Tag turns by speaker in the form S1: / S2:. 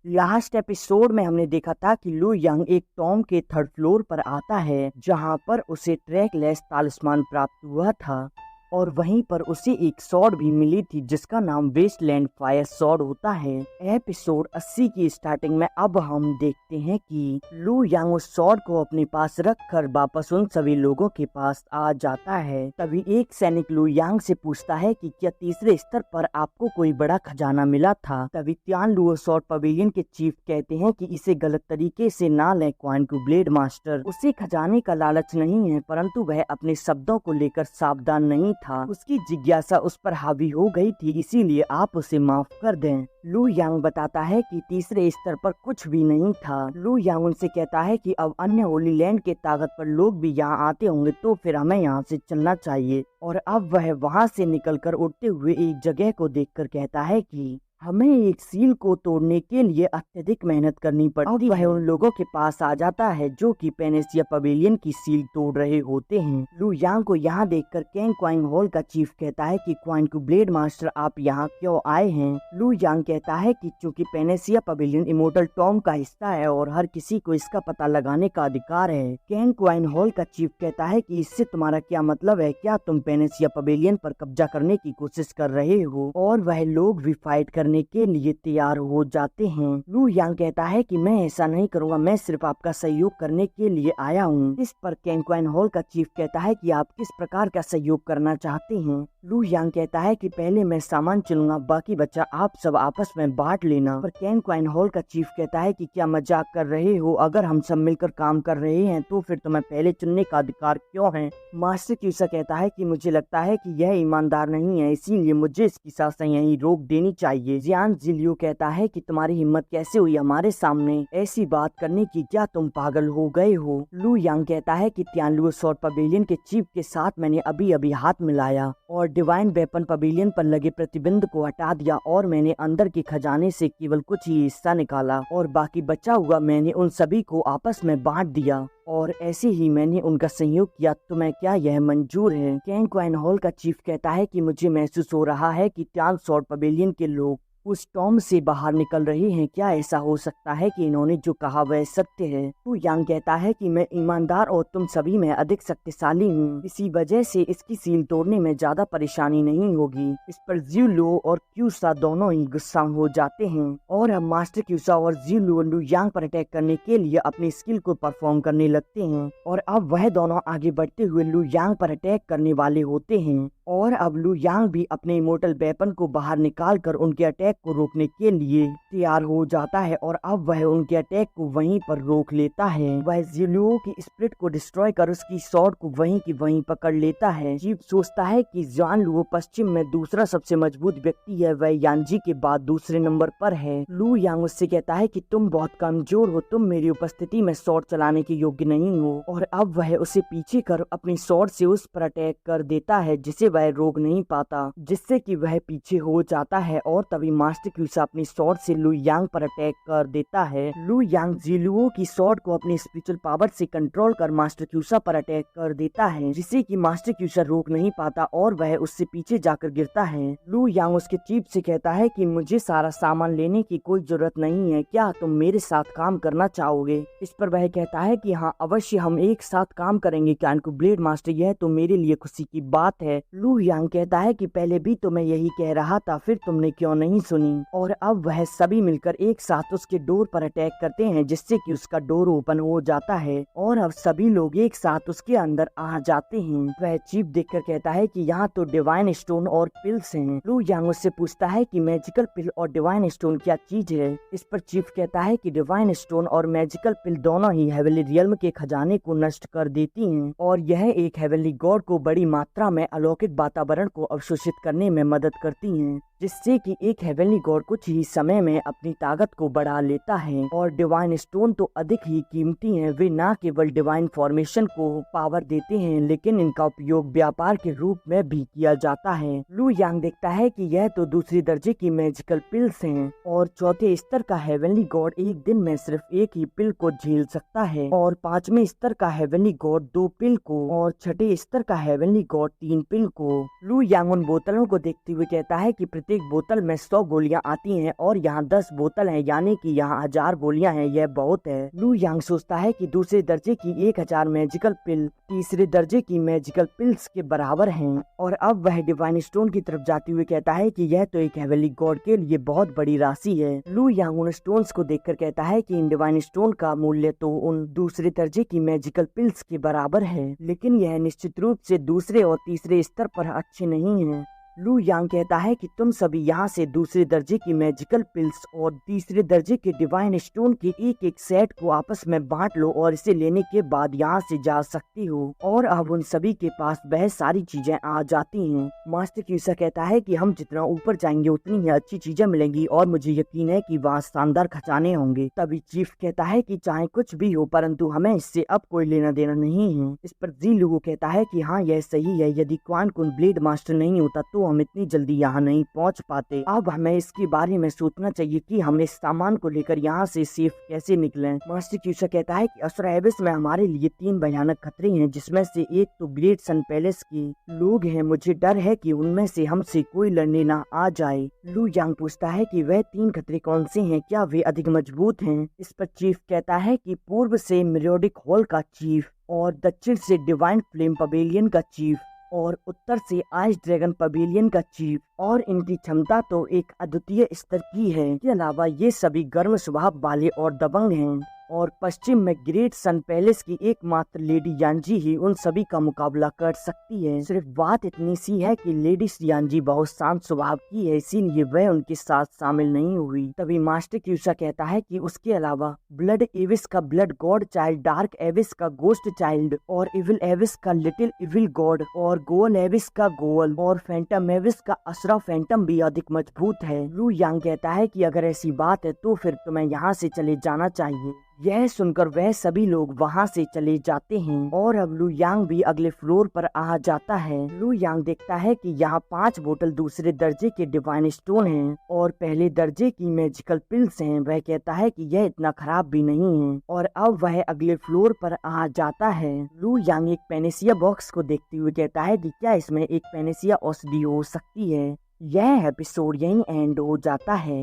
S1: Last episode में हमने देखा था कि लू यंग एक टॉम के थर्ड फ्लोर पर आता है जहां पर उसे ट्रैकलेस तालिस्मान प्राप्त हुआ था और वहीं पर उसे एक सॉर्ड भी मिली थी जिसका नाम वेस्टलैंड फायर सॉर्ड होता है। एपिसोड 80 की स्टार्टिंग में अब हम देखते हैं कि लू यंग उस सॉर्ड को अपने पास रखकर वापस उन सभी लोगों के पास आ जाता है। तभी एक सैनिक लू यंग से पूछता है कि क्या तीसरे स्तर पर आपको कोई बड़ा खजाना मिला था। तभी त्यान लू सॉर्ड पवेलियन के चीफ कहते हैं कि इसे गलत तरीके से ना लें क्वाइन टू ब्लेड मास्टर। उसे खजाने का लालच नहीं है परंतु वह अपने शब्दों को लेकर सावधान नहीं था। उसकी जिज्ञासा उस पर हावी हो गई थी, इसीलिए आप उसे माफ कर दें। लू यांग बताता है कि तीसरे स्तर पर कुछ भी नहीं था। लू यांग उनसे कहता है कि अब अन्य होली लैंड के ताकत पर लोग भी यहाँ आते होंगे तो फिर हमें यहाँ से चलना चाहिए। और अब वह वहाँ से निकलकर उड़ते हुए एक जगह को देखकर कहता है कि हमें एक सील को तोड़ने के लिए अत्यधिक मेहनत करनी पड़ती है। वह उन लोगों के पास आ जाता है जो कि पेनेसिया पवेलियन की सील तोड़ रहे होते हैं। लू यांग को यहाँ देखकर कैंग क्वाइंग हॉल का चीफ कहता है कि क्वाइन टू ब्लेड मास्टर आप यहाँ क्यों आए हैं। लू यांग कहता है कि चूंकि पेनेसिया पवेलियन इमोर्टल टॉम का हिस्सा है और हर किसी को इसका पता लगाने का अधिकार है। कैंग क्वाइन हॉल का चीफ कहता है कि इससे तुम्हारा क्या मतलब है, क्या तुम पेनेसिया पवेलियन पर कब्जा करने की कोशिश कर रहे हो। और वह लोग भी फाइट करने के लिए तैयार हो जाते हैं। लू यांग कहता है कि मैं ऐसा नहीं करूंगा, मैं सिर्फ आपका सहयोग करने के लिए आया हूँ। इस पर कैंग क्वाइन हॉल का चीफ कहता है कि आप किस प्रकार का सहयोग करना चाहते हैं। लू यांग कहता है कि पहले मैं सामान चुनूंगा, बाकी बच्चा आप सब आपस में बांट लेना। पर कैंग क्वाइन हॉल का चीफ कहता है कि क्या मजाक कर रहे हो, अगर हम सब मिलकर काम कर रहे हैं तो फिर तुम्हें पहले चुनने का अधिकार क्यों है। मास्टर क्यूसा कहता है कि मुझे लगता है कि यह ईमानदार नहीं है, इसीलिए मुझे इसकी सांसें यहीं रोक देनी चाहिए। जियान जिलियो कहता है कि तुम्हारी हिम्मत कैसे हुई हमारे सामने ऐसी बात करने की, क्या तुम पागल हो गए हो। लू यांग कहता है कि त्यानलुओ सॉर्ड पवेलियन के चीफ के साथ मैंने अभी अभी हाथ मिलाया और डिवाइन वेपन पवेलियन पर लगे प्रतिबंध को हटा दिया और मैंने अंदर के खजाने से केवल कुछ ही हिस्सा निकाला और बाकी बचा हुआ मैंने उन सभी को आपस में बांट दिया और ऐसे ही मैंने उनका सहयोग किया। तुम्हें क्या यह मंजूर है। कैंग क्वाइन हॉल का चीफ कहता है कि मुझे महसूस हो रहा है कि त्यान सॉर्ड पवेलियन के लोग उस टॉम से बाहर निकल रहे हैं। क्या ऐसा हो सकता है कि इन्होंने जो कहा वह सत्य है। तो यांग कहता है कि मैं ईमानदार और तुम सभी में अधिक शक्तिशाली हूँ, इसी वजह से इसकी सील तोड़ने में ज्यादा परेशानी नहीं होगी। इस पर ज़्यू और क्यूसा दोनों ही गुस्सा हो जाते हैं और अब मास्टर क्यूसा और ज़्यू लू यांग पर अटैक करने के लिए अपनी स्किल को परफॉर्म करने लगते हैं और अब वह दोनों आगे बढ़ते हुए लू यांग पर अटैक करने वाले होते हैं। और अब लू यांग भी अपने इमोर्टल वेपन को बाहर निकालकर उनके अटैक को रोकने के लिए तैयार हो जाता है और अब वह उनके अटैक को वहीं पर रोक लेता है। वह ज़िलुओ की स्प्रिट को डिस्ट्रॉय कर उसकी सॉर्ड को वहीं की वहीं पकड़ लेता है। चीफ सोचता है कि जान लुओ पश्चिम में दूसरा सबसे मजबूत व्यक्ति है, वह यानजी के बाद दूसरे नंबर पर है। लू यांग उससे कहता है कि तुम बहुत कमजोर हो, तुम मेरी उपस्थिति में सॉर्ड चलाने के योग्य नहीं हो। और अब वह उसे पीछे कर अपनी सॉर्ड से उस पर अटैक कर देता है जिसे वह रोक नहीं पाता, जिससे कि वह पीछे हो जाता है। और तभी मास्टर क्यूसा अपनी सॉर्ड से लू यांग पर अटैक कर देता है। लू यांग ज़िलुओ की सॉर्ड को अपनी स्पिरिचुअल पावर से कंट्रोल कर मास्टर क्यूसा पर अटैक कर देता है, जिसे कि मास्टर क्यूसा रोक नहीं पाता और वह उससे पीछे जाकर गिरता है। लू यांग उसके चीफ से कहता है कि मुझे सारा सामान लेने की कोई जरूरत नहीं है, क्या तुम मेरे साथ काम करना चाहोगे। इस पर वह कहता है कि हाँ अवश्य, हम एक साथ काम करेंगे क्वाइन टू ब्लेड मास्टर, यह तो मेरे लिए खुशी की बात है। लू यांग कहता है कि पहले भी तो मैं यही कह रहा था, फिर तुमने क्यों नहीं सुनी। और अब वह सभी मिलकर एक साथ उसके डोर पर अटैक करते हैं, जिससे कि उसका डोर ओपन हो जाता है और अब सभी लोग एक साथ उसके अंदर आ जाते हैं। वह चीफ देखकर कहता है कि यहाँ तो डिवाइन स्टोन और पिल्स हैं। लू यांग उससे पूछता है कि मैजिकल पिल और डिवाइन स्टोन क्या चीज है। इस पर चीफ कहता है कि डिवाइन स्टोन और मैजिकल पिल दोनों ही हेवनली रियल्म के खजाने को नष्ट कर देती हैं और यह एक हेवनली गॉड को बड़ी मात्रा में अलौकिक वातावरण को अवशोषित करने में मदद करती हैं, जिससे कि एक हेवनली गॉड कुछ ही समय में अपनी ताकत को बढ़ा लेता है। और डिवाइन स्टोन तो अधिक ही कीमती हैं, वे न केवल डिवाइन फॉर्मेशन को पावर देते हैं लेकिन इनका उपयोग व्यापार के रूप में भी किया जाता है। लू यांग देखता है कि यह तो दूसरी दर्जे की मैजिकल पिल्स हैं और चौथे स्तर का हेवनली गॉड एक दिन में सिर्फ एक ही पिल को झेल सकता है और पांचवें स्तर का हेवनली गॉड 2 पिल को और छठे स्तर का हेवनली गॉड 3 पिल को। लू यांग उन बोतलों को देखते हुए कहता है कि प्रत्येक बोतल में 100 गोलियां आती हैं और यहाँ 10 बोतल हैं, यानी कि यहाँ 1000 गोलियां हैं। यह बहुत है। लू यांग सोचता है कि दूसरे दर्जे की 1000 मैजिकल पिल तीसरे दर्जे की मैजिकल पिल्स के बराबर हैं। और अब वह डिवाइन स्टोन की तरफ जाते हुए कहता है कि यह तो एक हेवनली गॉड के लिए बहुत बड़ी राशि है। लू यांग उन स्टोन्स को देखकर कहता है कि इन डिवाइन स्टोन का मूल्य तो उन दूसरे दर्जे की मैजिकल पिल्स के बराबर है, लेकिन यह निश्चित रूप से दूसरे और तीसरे स्तर पर अच्छे नहीं हैं। लू यांग कहता है कि तुम सभी यहाँ से दूसरे दर्जे की मैजिकल पिल्स और तीसरे दर्जे के डिवाइन स्टोन के एक एक सेट को आपस में बांट लो और इसे लेने के बाद यहाँ से जा सकती हो। और अब उन सभी के पास बहुत सारी चीजें आ जाती हैं। मास्टर क्यूसा कहता है कि हम जितना ऊपर जाएंगे उतनी ही अच्छी चीजें मिलेंगी और मुझे यकीन है कि वहाँ शानदार खजाने होंगे। तभी चीफ कहता है कि चाहे कुछ भी हो, परंतु हमें इससे अब कोई लेना देना नहीं है। इस पर जी लू कहता है कि हाँ, यह सही है। यदि क्वान कुन ब्लेड मास्टर नहीं होता तो हम इतनी जल्दी यहाँ नहीं पहुँच पाते। अब हमें इसके बारे में सोचना चाहिए कि हम इस सामान को लेकर यहाँ से सेफ कैसे निकलें। मास्टर क्यूसा कहता है कि असुरा एबिस में हमारे लिए 3 भयानक खतरे हैं, जिसमें से एक तो ग्रेट सन पैलेस के लोग हैं। मुझे डर है कि उनमें से हमसे कोई लड़ने ना आ जाए। लू यांग पूछता है कि वह 3 खतरे कौन से हैं, क्या वे अधिक मजबूत हैं? इस पर चीफ कहता है कि पूर्व से मेरियोडिक हॉल का चीफ और दक्षिण से डिवाइन फ्लेम पवेलियन का चीफ और उत्तर से आइस ड्रैगन पवेलियन का चीफ, और इनकी क्षमता तो एक अद्वितीय स्तर की है। इसके अलावा ये सभी गर्म स्वभाव वाले और दबंग हैं। और पश्चिम में ग्रेट सन पैलेस की एकमात्र लेडी यांजी ही उन सभी का मुकाबला कर सकती है। सिर्फ बात इतनी सी है कि लेडी यांजी बहुत शांत स्वभाव की है, इसीलिए वह उनके साथ शामिल नहीं हुई। तभी मास्टर क्यूसा कहता है कि उसके अलावा ब्लड एविस का blood God child, dark Aves का गोस्ट चाइल्ड और इविल एविस का लिटिल इविल गॉड और गोल एविस का गोल और फैंटम एविस का असरा फैंटम भी अधिक मजबूत है। लू यांग कहता है कि अगर ऐसी बात है तो फिर तुम्हें यहाँ से चले जाना चाहिए। यह सुनकर वह सभी लोग वहां से चले जाते हैं और अब लू यांग भी अगले फ्लोर पर आ जाता है। लू यांग देखता है कि यहाँ 5 बोतल दूसरे दर्जे के डिवाइन स्टोन हैं और पहले दर्जे की मैजिकल पिल्स हैं। वह कहता है कि यह इतना खराब भी नहीं है और अब वह अगले फ्लोर पर आ जाता है। लू यांग एक पेनेसिया बॉक्स को देखते हुए कहता है कि क्या इसमें एक पेनेसिया औषधि हो सकती है। यह एपिसोड यहीं एंड हो जाता है।